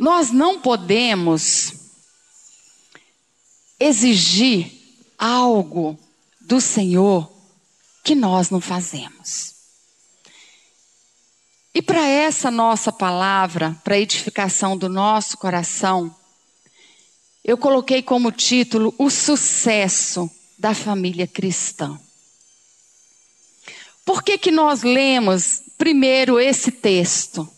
Nós não podemos exigir algo do Senhor que nós não fazemos. E para essa nossa palavra, para a edificação do nosso coração, eu coloquei como título o sucesso da família cristã. Por que nós lemos primeiro esse texto?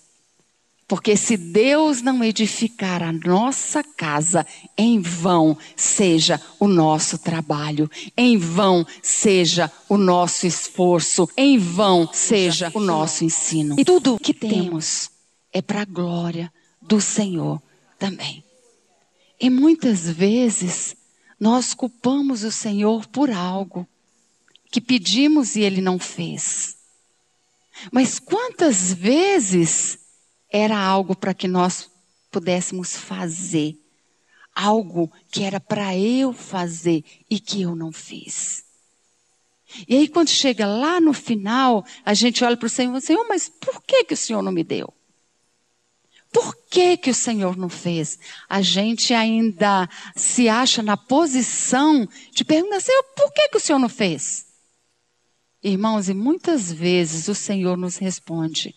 Porque se Deus não edificar a nossa casa, em vão seja o nosso trabalho, em vão seja o nosso esforço, em vão seja o nosso ensino. E tudo que temos é para a glória do Senhor também. E muitas vezes nós culpamos o Senhor por algo que pedimos e Ele não fez. Mas quantas vezes era algo para que nós pudéssemos fazer, algo que era para eu fazer e que eu não fiz. E aí quando chega lá no final, a gente olha para o Senhor e fala, Senhor, mas por que o Senhor não me deu? Por que o Senhor não fez? A gente ainda se acha na posição de perguntar, Senhor, por que o Senhor não fez? Irmãos, e muitas vezes o Senhor nos responde,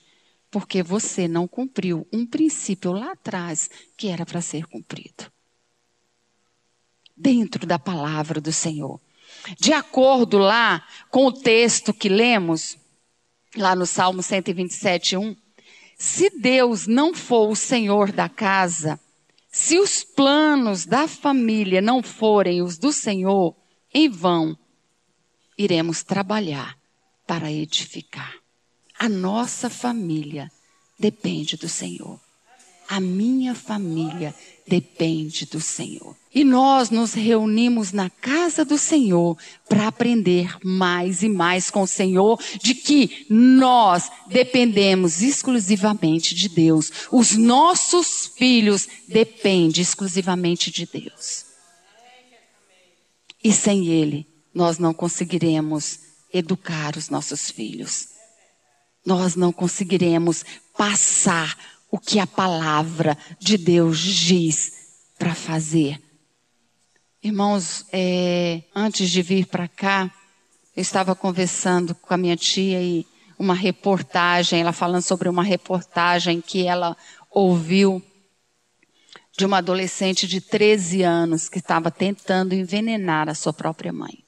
porque você não cumpriu um princípio lá atrás que era para ser cumprido. Dentro da palavra do Senhor. De acordo lá com o texto que lemos, lá no Salmo 127:1, se Deus não for o Senhor da casa, se os planos da família não forem os do Senhor, em vão iremos trabalhar para edificar. A nossa família depende do Senhor. A minha família depende do Senhor. E nós nos reunimos na casa do Senhor para aprender mais e mais com o Senhor de que nós dependemos exclusivamente de Deus. Os nossos filhos dependem exclusivamente de Deus. E sem Ele, nós não conseguiremos educar os nossos filhos. Nós não conseguiremos passar o que a palavra de Deus diz para fazer. Irmãos, antes de vir para cá, eu estava conversando com a minha tia e uma reportagem, ela falando sobre uma reportagem que ela ouviu de uma adolescente de 13 anos que estava tentando envenenar a sua própria mãe.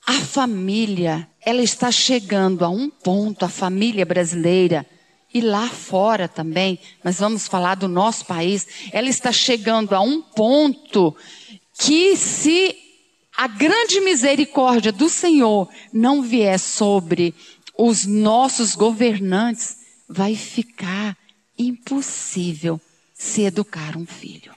A família, ela está chegando a um ponto, a família brasileira, e lá fora também, mas vamos falar do nosso país, ela está chegando a um ponto que se a grande misericórdia do Senhor não vier sobre os nossos governantes, vai ficar impossível se educar um filho.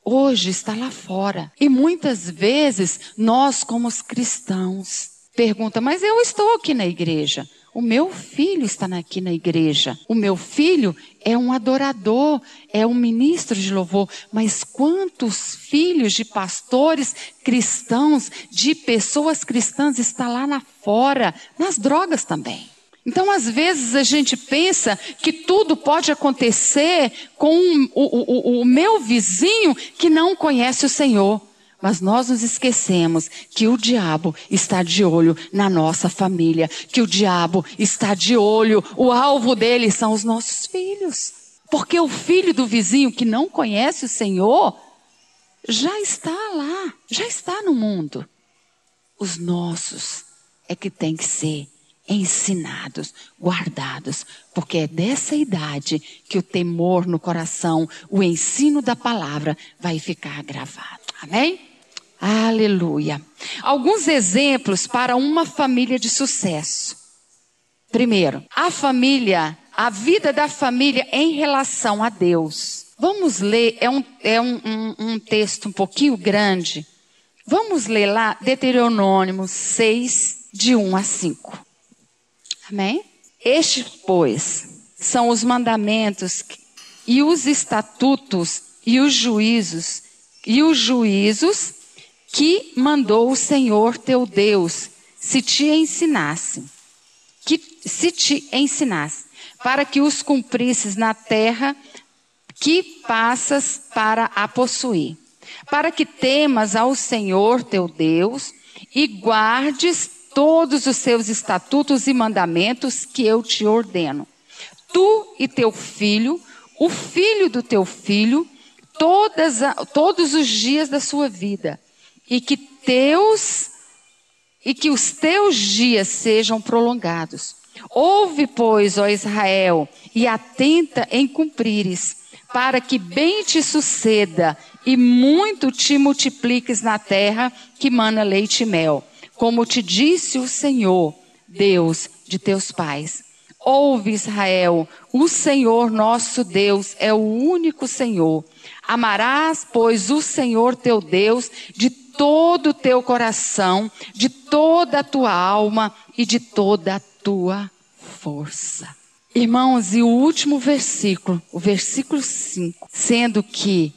Hoje está lá fora. E muitas vezes nós como os cristãos perguntam, mas eu estou aqui na igreja. O meu filho está aqui na igreja. O meu filho é um adorador, é um ministro de louvor. Mas quantos filhos de pastores cristãos, de pessoas cristãs, está lá fora, nas drogas também? Então, às vezes, a gente pensa que tudo pode acontecer com o meu vizinho que não conhece o Senhor. Mas nós nos esquecemos que o diabo está de olho na nossa família, que o diabo está de olho, o alvo dele são os nossos filhos. Porque o filho do vizinho que não conhece o Senhor já está lá, já está no mundo. Os nossos é que tem que ser ensinados, guardados, porque é dessa idade que o temor no coração, o ensino da palavra vai ficar gravado. Amém? Aleluia. Alguns exemplos para uma família de sucesso. Primeiro, a vida da família em relação a Deus. Vamos ler, é um texto um pouquinho grande. Vamos ler lá Deuteronômio 6, de 1 a 5. Amém? Estes, pois, são os mandamentos e os estatutos e os juízos que mandou o Senhor teu Deus, se te ensinasse, para que os cumprisses na terra que passas para a possuir, para que temas ao Senhor teu Deus e guardes todos os seus estatutos e mandamentos que eu te ordeno. Tu e teu filho, o filho do teu filho, todos os dias da sua vida, e que os teus dias sejam prolongados. Ouve, pois, ó Israel, e atenta em cumprires, para que bem te suceda e muito te multipliques na terra que mana leite e mel, como te disse o Senhor, Deus de teus pais. Ouve, Israel, o Senhor nosso Deus é o único Senhor. Amarás, pois, o Senhor teu Deus de todo o teu coração, de toda a tua alma e de toda a tua força. Irmãos, e o último versículo, o versículo 5, sendo que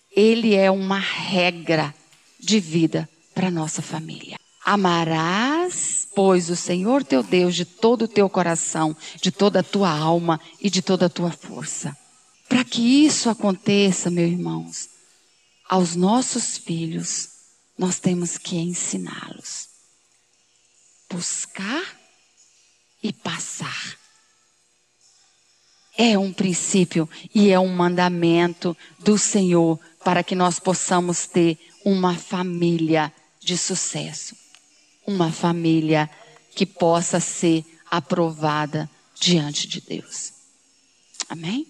ele é uma regra de vida para a nossa família. Amarás, pois, o Senhor teu Deus de todo o teu coração, de toda a tua alma e de toda a tua força. Para que isso aconteça, meus irmãos, aos nossos filhos, nós temos que ensiná-los. Buscar e passar. É um princípio e é um mandamento do Senhor para que nós possamos ter uma família de sucesso. Uma família que possa ser aprovada diante de Deus. Amém?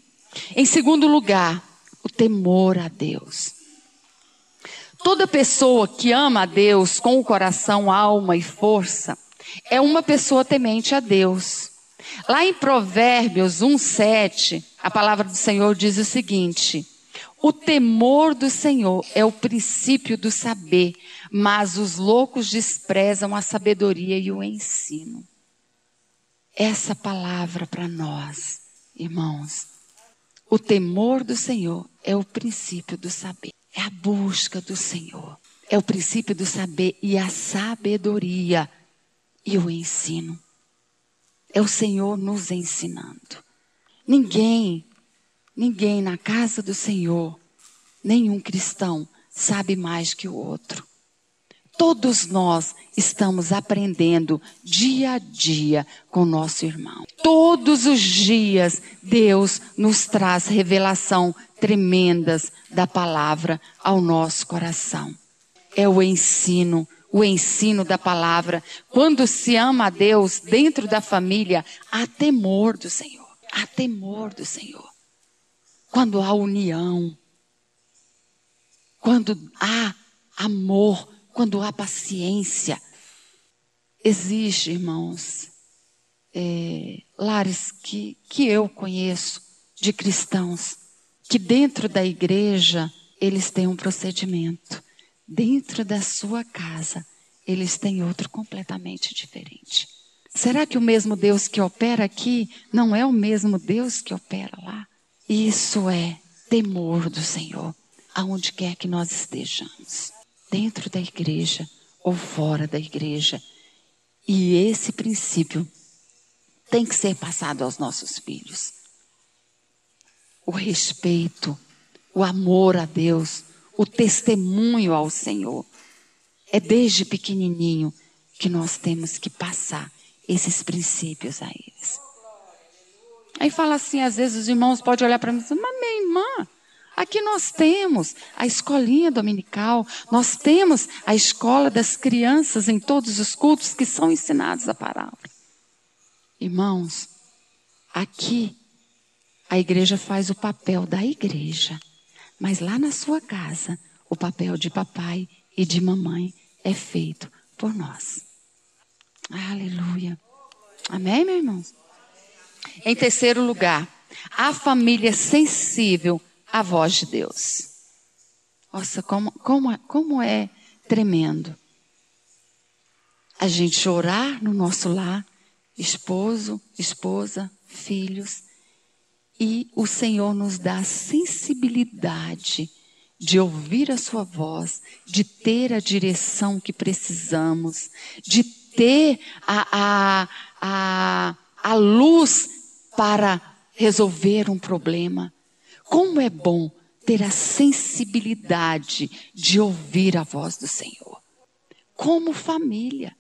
Em segundo lugar, o temor a Deus. Toda pessoa que ama a Deus com o coração, alma e força, é uma pessoa temente a Deus. Lá em Provérbios 1:7, a palavra do Senhor diz o seguinte: o temor do Senhor é o princípio do saber, mas os loucos desprezam a sabedoria e o ensino. Essa palavra para nós, irmãos, o temor do Senhor é o princípio do saber, é a busca do Senhor, é o princípio do saber e a sabedoria e o ensino. É o Senhor nos ensinando. Ninguém na casa do Senhor, nenhum cristão sabe mais que o outro. Todos nós estamos aprendendo dia a dia com o nosso irmão. Todos os dias Deus nos traz revelação tremendas da palavra ao nosso coração. É o ensino da palavra. Quando se ama a Deus dentro da família, há temor do Senhor. Há temor do Senhor. Quando há união, quando há amor, quando há paciência. Existe, irmãos, lares que eu conheço de cristãos, que dentro da igreja eles têm um procedimento. Dentro da sua casa, eles têm outro completamente diferente. Será que o mesmo Deus que opera aqui não é o mesmo Deus que opera lá? Isso é temor do Senhor, aonde quer que nós estejamos. Dentro da igreja ou fora da igreja. E esse princípio tem que ser passado aos nossos filhos. O respeito, o amor a Deus, o testemunho ao Senhor. É desde pequenininho que nós temos que passar esses princípios a eles. Aí fala assim, às vezes os irmãos podem olhar para mim e dizer, mas minha irmã, aqui nós temos a escolinha dominical, nós temos a escola das crianças em todos os cultos que são ensinados a palavra. Irmãos, aqui a igreja faz o papel da igreja, mas lá na sua casa o papel de papai e de mamãe é feito por nós. Aleluia. Amém, meus irmãos? Em terceiro lugar, a família sensível à voz de Deus. Nossa, como é tremendo. A gente orar no nosso lar, esposo, esposa, filhos, e o Senhor nos dá a sensibilidade de ouvir a sua voz, de ter a direção que precisamos, de ter a luz para resolver um problema. Como é bom ter a sensibilidade de ouvir a voz do Senhor. Como família.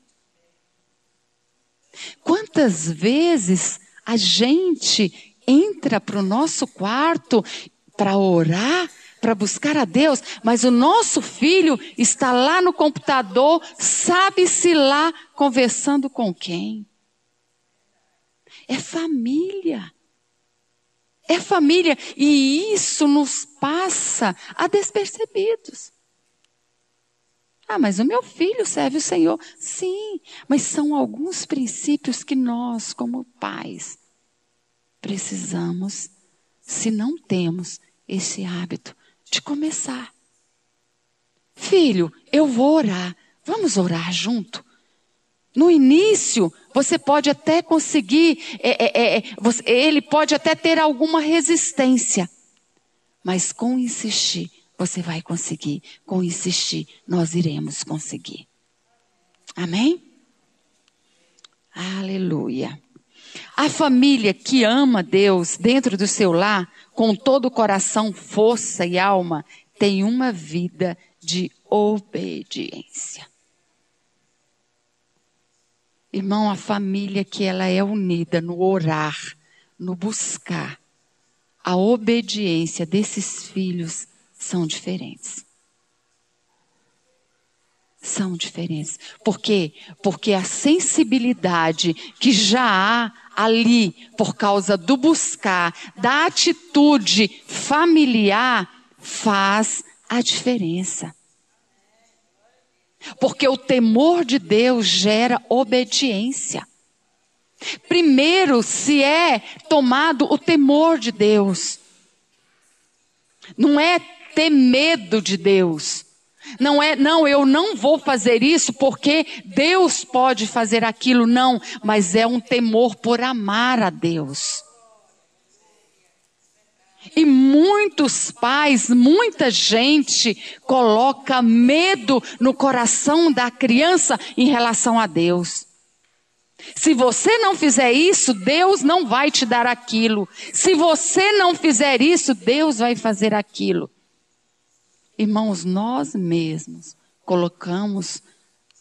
Quantas vezes a gente entra para o nosso quarto para orar, para buscar a Deus, mas o nosso filho está lá no computador, sabe-se lá conversando com quem? É família. É família. E isso nos passa a despercebidos. Ah, mas o meu filho serve o Senhor. Sim, mas são alguns princípios que nós, como pais, precisamos, se não temos esse hábito, de começar. Filho, eu vou orar. Vamos orar junto? No início, você pode até conseguir, ele pode até ter alguma resistência. Mas com insistir, você vai conseguir. Com insistir, nós iremos conseguir. Amém? Aleluia. A família que ama Deus dentro do seu lar, com todo o coração, força e alma, tem uma vida de obediência. Irmão, a família que ela é unida no orar, no buscar, a obediência desses filhos são diferentes. São diferentes. Por quê? Porque a sensibilidade que já há ali, por causa do buscar, da atitude familiar, faz a diferença. Porque o temor de Deus gera obediência. Primeiro se é tomado o temor de Deus. Não é ter medo de Deus. Não é, não, eu não vou fazer isso porque Deus pode fazer aquilo, não. Mas é um temor por amar a Deus. E muitos pais, muita gente coloca medo no coração da criança em relação a Deus. Se você não fizer isso, Deus não vai te dar aquilo. Se você não fizer isso, Deus vai fazer aquilo. Irmãos, nós mesmos colocamos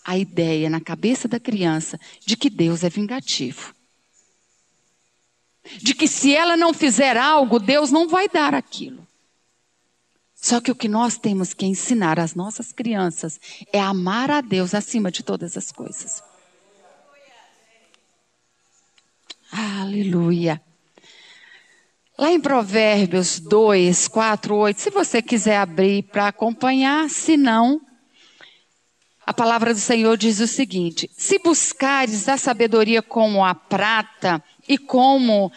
a ideia na cabeça da criança de que Deus é vingativo. De que se ela não fizer algo, Deus não vai dar aquilo. Só que o que nós temos que ensinar às nossas crianças é amar a Deus acima de todas as coisas. Aleluia. Lá em Provérbios 2, 4, 8, se você quiser abrir para acompanhar, se não, a palavra do Senhor diz o seguinte: se buscares a sabedoria como a prata e como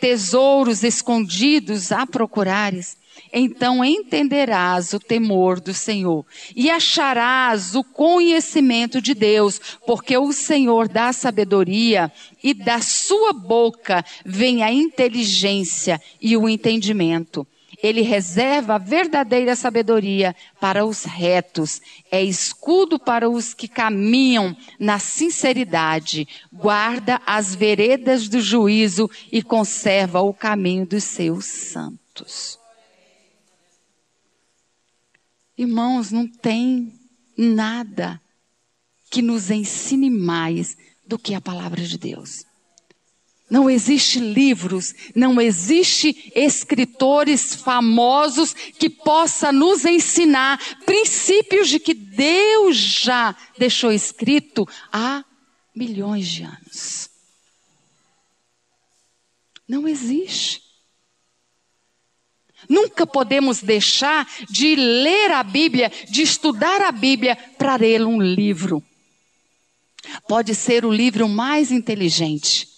tesouros escondidos a procurares, então entenderás o temor do Senhor e acharás o conhecimento de Deus, porque o Senhor dá sabedoria e da sua boca vem a inteligência e o entendimento. Ele reserva a verdadeira sabedoria para os retos, é escudo para os que caminham na sinceridade, guarda as veredas do juízo e conserva o caminho dos seus santos. Irmãos, não tem nada que nos ensine mais do que a palavra de Deus. Não existe livros, não existe escritores famosos que possa nos ensinar princípios de que Deus já deixou escrito há milhões de anos. Não existe. Nunca podemos deixar de ler a Bíblia, de estudar a Bíblia para ler um livro. Pode ser o livro mais inteligente,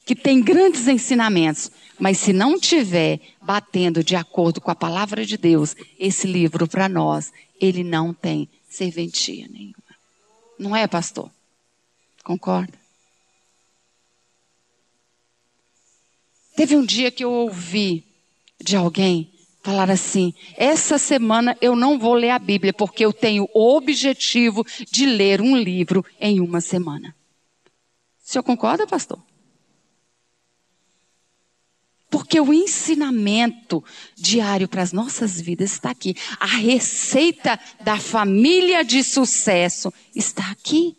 que tem grandes ensinamentos, mas se não tiver batendo de acordo com a palavra de Deus, esse livro para nós, ele não tem serventia nenhuma. Não é, pastor? Concorda? Teve um dia que eu ouvi de alguém falar assim: essa semana eu não vou ler a Bíblia, porque eu tenho o objetivo de ler um livro em uma semana. O senhor concorda, pastor? Porque o ensinamento diário para as nossas vidas está aqui. A receita da família de sucesso está aqui.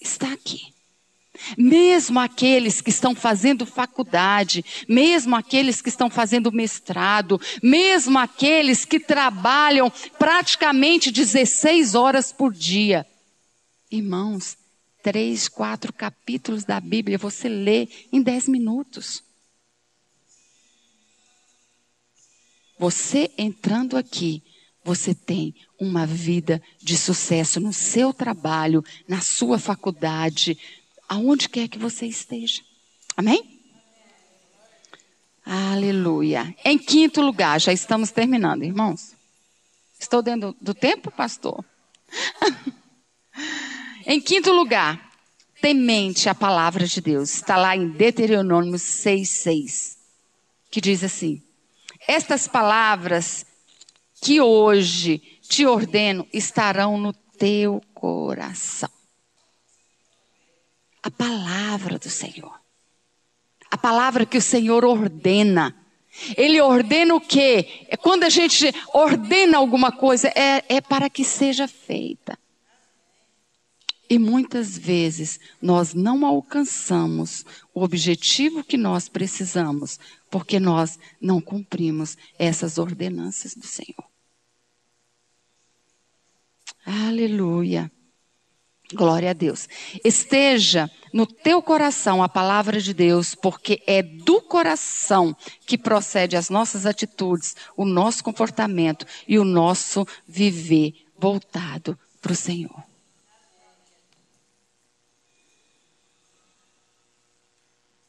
Está aqui. Mesmo aqueles que estão fazendo faculdade, mesmo aqueles que estão fazendo mestrado, mesmo aqueles que trabalham praticamente 16 horas por dia. Irmãos, 3, 4 capítulos da Bíblia você lê em 10 minutos. Você entrando aqui, você tem uma vida de sucesso no seu trabalho, na sua faculdade, aonde quer que você esteja. Amém? Aleluia. Em quinto lugar, já estamos terminando, irmãos. Estou dentro do tempo, pastor? Em quinto lugar, temente a palavra de Deus. Está lá em Deuteronômio 6:6, que diz assim: estas palavras que hoje te ordeno estarão no teu coração. A palavra do Senhor. A palavra que o Senhor ordena. Ele ordena o quê? Quando a gente ordena alguma coisa, é para que seja feita. E muitas vezes nós não alcançamos o objetivo que nós precisamos, porque nós não cumprimos essas ordenanças do Senhor. Aleluia. Glória a Deus. Esteja no teu coração a palavra de Deus, porque é do coração que procede as nossas atitudes, o nosso comportamento e o nosso viver voltado para o Senhor.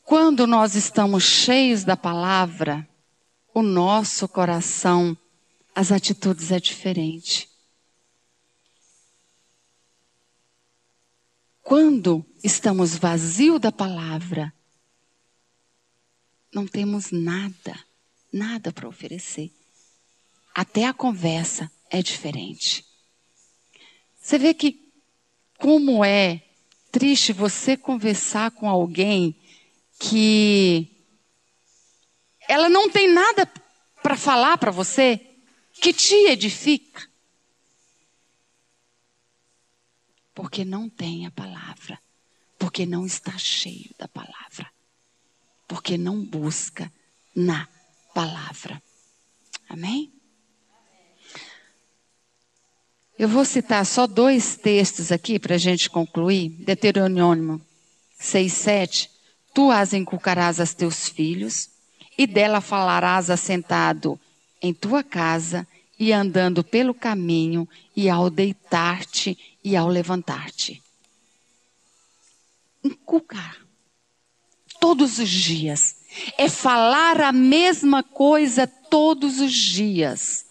Quando nós estamos cheios da palavra, o nosso coração, as atitudes é diferente. Quando estamos vazios da palavra, não temos nada para oferecer. Até a conversa é diferente. Você vê que como é triste você conversar com alguém que ela não tem nada para falar para você, que te edifica. Porque não tem a palavra. Porque não está cheio da palavra. Porque não busca na palavra. Amém? Eu vou citar só 2 textos aqui para a gente concluir. Deuteronômio 6:7. Tu as inculcarás a teus filhos, e dela falarás assentado em tua casa, e andando pelo caminho, e ao deitar-te e ao levantar-te. Inculcar. Todos os dias. É falar a mesma coisa todos os dias.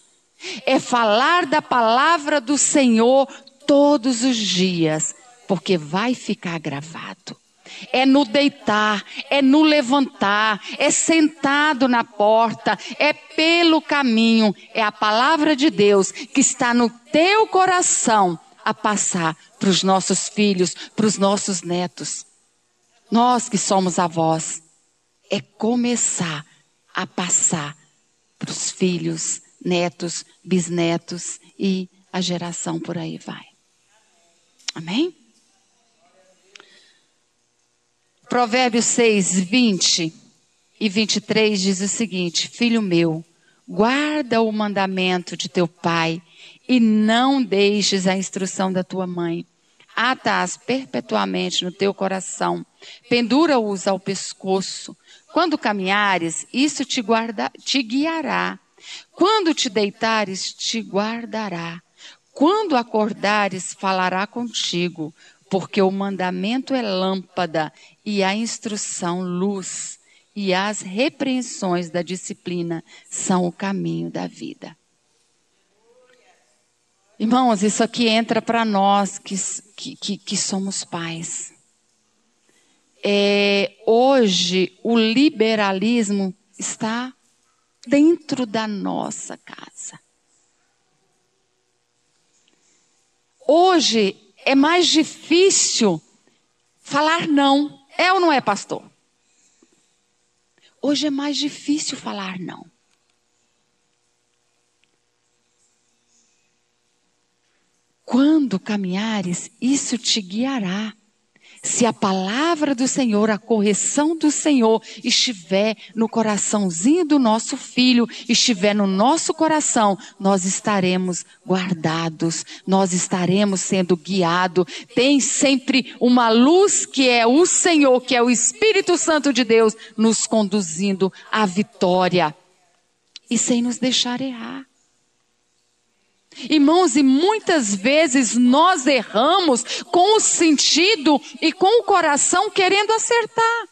É falar da palavra do Senhor todos os dias. Porque vai ficar gravado. É no deitar, é no levantar, é sentado na porta, é pelo caminho. É a palavra de Deus que está no teu coração a passar para os nossos filhos, para os nossos netos. Nós que somos avós, é começar a passar para os filhos, netos, bisnetos e a geração por aí vai. Amém? Provérbios 6:20 e 23 diz o seguinte: filho meu, guarda o mandamento de teu pai e não deixes a instrução da tua mãe. Ata-as perpetuamente no teu coração, pendura-os ao pescoço. Quando caminhares, isso te guiará. Quando te deitares, te guardará. Quando acordares, falará contigo. Porque o mandamento é lâmpada e a instrução luz, e as repreensões da disciplina são o caminho da vida. Irmãos, isso aqui entra para nós que somos pais. Hoje o liberalismo está dentro da nossa casa. Hoje é mais difícil falar não. É ou não é, pastor? Hoje é mais difícil falar não. Quando caminhares, isso te guiará. Se a palavra do Senhor, a correção do Senhor estiver no coraçãozinho do nosso filho, estiver no nosso coração, nós estaremos guardados, nós estaremos sendo guiados. Tem sempre uma luz que é o Senhor, que é o Espírito Santo de Deus, nos conduzindo à vitória e sem nos deixar errar. Irmãos, e muitas vezes nós erramos com o sentido e com o coração querendo acertar.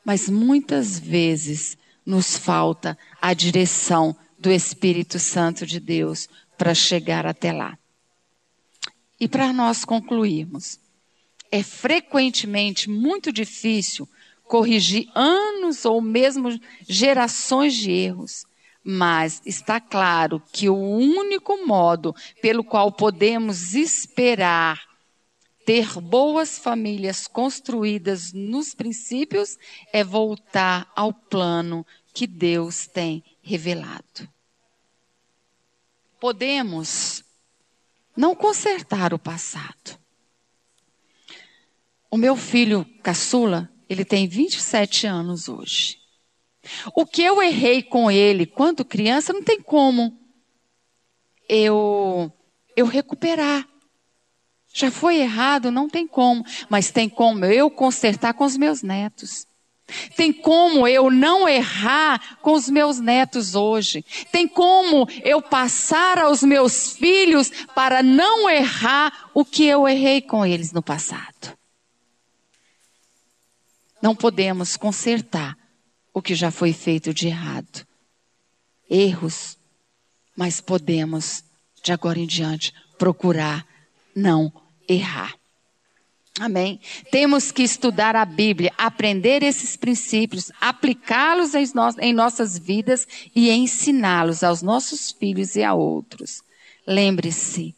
Mas muitas vezes nos falta a direção do Espírito Santo de Deus para chegar até lá. E para nós concluirmos, é frequentemente muito difícil corrigir anos ou mesmo gerações de erros. Mas está claro que o único modo pelo qual podemos esperar ter boas famílias construídas nos princípios é voltar ao plano que Deus tem revelado. Podemos não consertar o passado. O meu filho caçula, ele tem 27 anos hoje. O que eu errei com ele quando criança, não tem como eu recuperar. Já foi errado, não tem como. Mas tem como eu consertar com os meus netos. Tem como eu não errar com os meus netos hoje. Tem como eu passar aos meus filhos para não errar o que eu errei com eles no passado. Não podemos consertar o que já foi feito de errado. Erros, mas podemos, de agora em diante, procurar não errar. Amém? Temos que estudar a Bíblia, aprender esses princípios, aplicá-los em nossas vidas e ensiná-los aos nossos filhos e a outros. Lembre-se,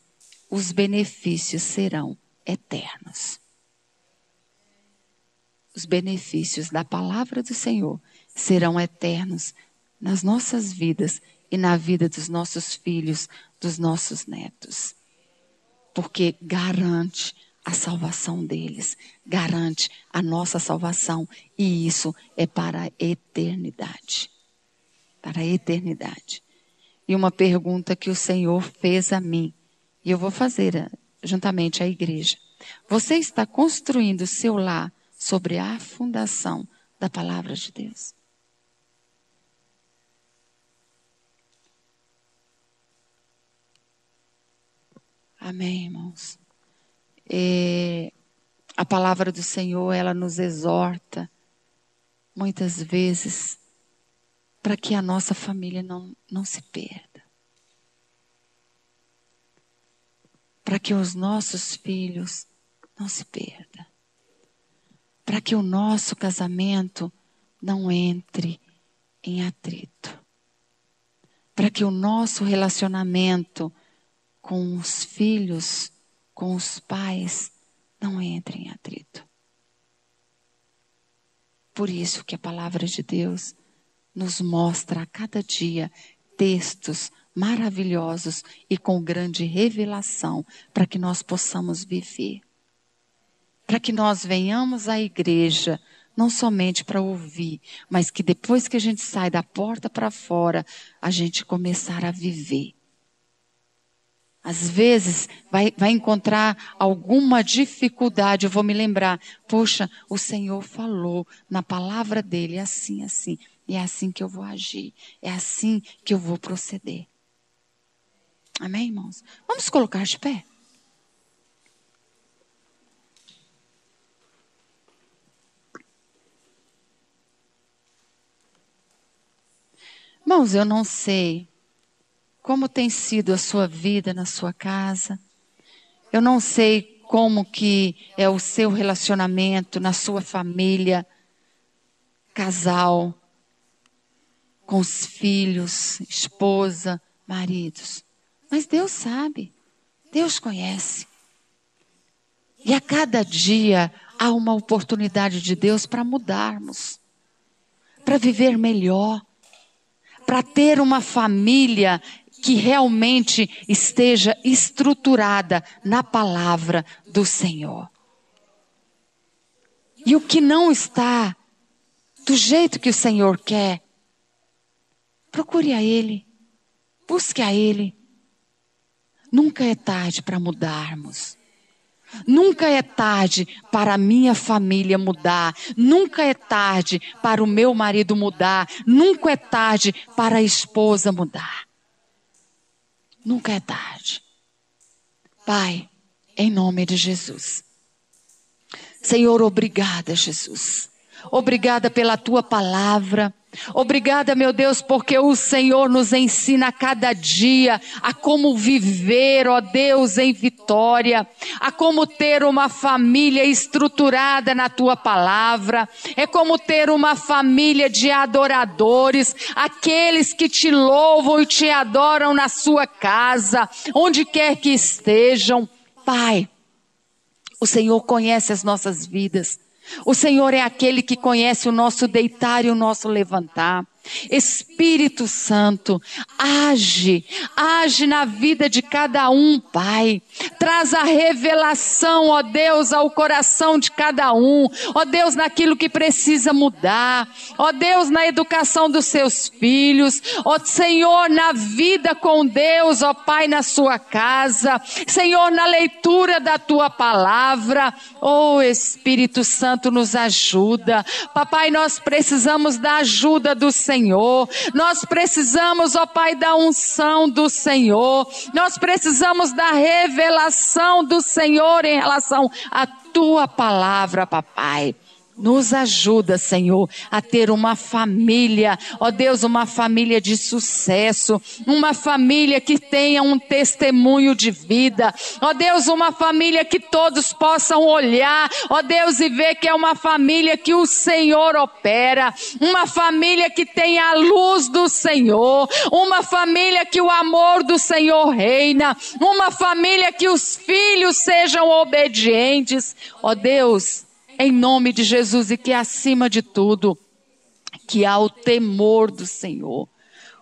os benefícios serão eternos. Os benefícios da palavra do Senhor serão eternos nas nossas vidas e na vida dos nossos filhos, dos nossos netos. Porque garante a salvação deles, garante a nossa salvação. E isso é para a eternidade. Para a eternidade. E uma pergunta que o Senhor fez a mim, e eu vou fazer juntamente à igreja. Você está construindo o seu lar sobre a fundação da palavra de Deus? Amém, irmãos? A palavra do Senhor, ela nos exorta, muitas vezes, para que a nossa família não se perda. Para que os nossos filhos não se perdam. Para que o nosso casamento não entre em atrito. Para que o nosso relacionamento com os filhos, com os pais, não entre em atrito. Por isso que a palavra de Deus nos mostra a cada dia textos maravilhosos e com grande revelação para que nós possamos viver. Para que nós venhamos à igreja, não somente para ouvir, mas que depois que a gente sai da porta para fora, a gente começar a viver. Às vezes vai encontrar alguma dificuldade, eu vou me lembrar, poxa, o Senhor falou na palavra dele, assim, assim, e é assim que eu vou agir, é assim que eu vou proceder. Amém, irmãos? Vamos colocar de pé? Irmãos, eu não sei como tem sido a sua vida na sua casa. Eu não sei como que é o seu relacionamento na sua família, casal, com os filhos, esposa, maridos. Mas Deus sabe, Deus conhece. E a cada dia há uma oportunidade de Deus para mudarmos. para viver melhor, para ter uma família que realmente esteja estruturada na palavra do Senhor. E o que não está do jeito que o Senhor quer, procure a Ele, busque a Ele. Nunca é tarde para mudarmos. Nunca é tarde para a minha família mudar. Nunca é tarde para o meu marido mudar. Nunca é tarde para a esposa mudar. Nunca é tarde. Pai, em nome de Jesus. Senhor, obrigada, Jesus. Obrigada pela tua palavra. Obrigada, meu Deus, porque o Senhor nos ensina a cada dia a como viver, ó Deus, em vitória, a como ter uma família estruturada na tua palavra, é como ter uma família de adoradores, aqueles que te louvam e te adoram na sua casa, onde quer que estejam. Pai, o Senhor conhece as nossas vidas. O Senhor é aquele que conhece o nosso deitar e o nosso levantar. Espírito Santo, age na vida de cada um, Pai. Traz a revelação, ó Deus, ao coração de cada um. Ó Deus, naquilo que precisa mudar. Ó Deus, na educação dos seus filhos. Ó Senhor, na vida com Deus, ó Pai, na sua casa. Senhor, na leitura da tua palavra. Ó Espírito Santo, nos ajuda. Papai, nós precisamos da ajuda do Senhor. Nós precisamos, ó Pai, da unção do Senhor. Nós precisamos da revelação do Senhor em relação à tua palavra, papai. Nos ajuda, Senhor, a ter uma família, ó Deus, uma família de sucesso, uma família que tenha um testemunho de vida, ó Deus, uma família que todos possam olhar, ó Deus, e ver que é uma família que o Senhor opera, uma família que tenha a luz do Senhor, uma família que o amor do Senhor reina, uma família que os filhos sejam obedientes, ó Deus, em nome de Jesus, e que acima de tudo, que há o temor do Senhor.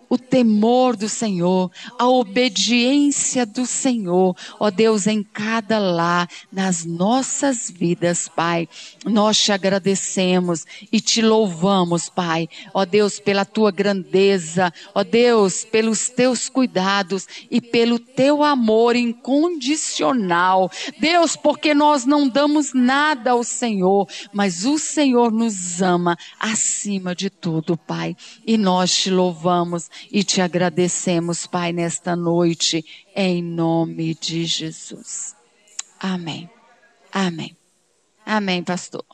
O temor do Senhor, a obediência do Senhor, ó Deus, em cada lar, nas nossas vidas, Pai. Nós te agradecemos e te louvamos, Pai, ó Deus, pela tua grandeza, ó Deus, pelos teus cuidados e pelo teu amor incondicional. Deus, porque nós não damos nada ao Senhor, mas o Senhor nos ama acima de tudo, Pai. E nós te louvamos e te agradecemos, Pai, nesta noite, em nome de Jesus. Amém. Amém. Amém, pastor.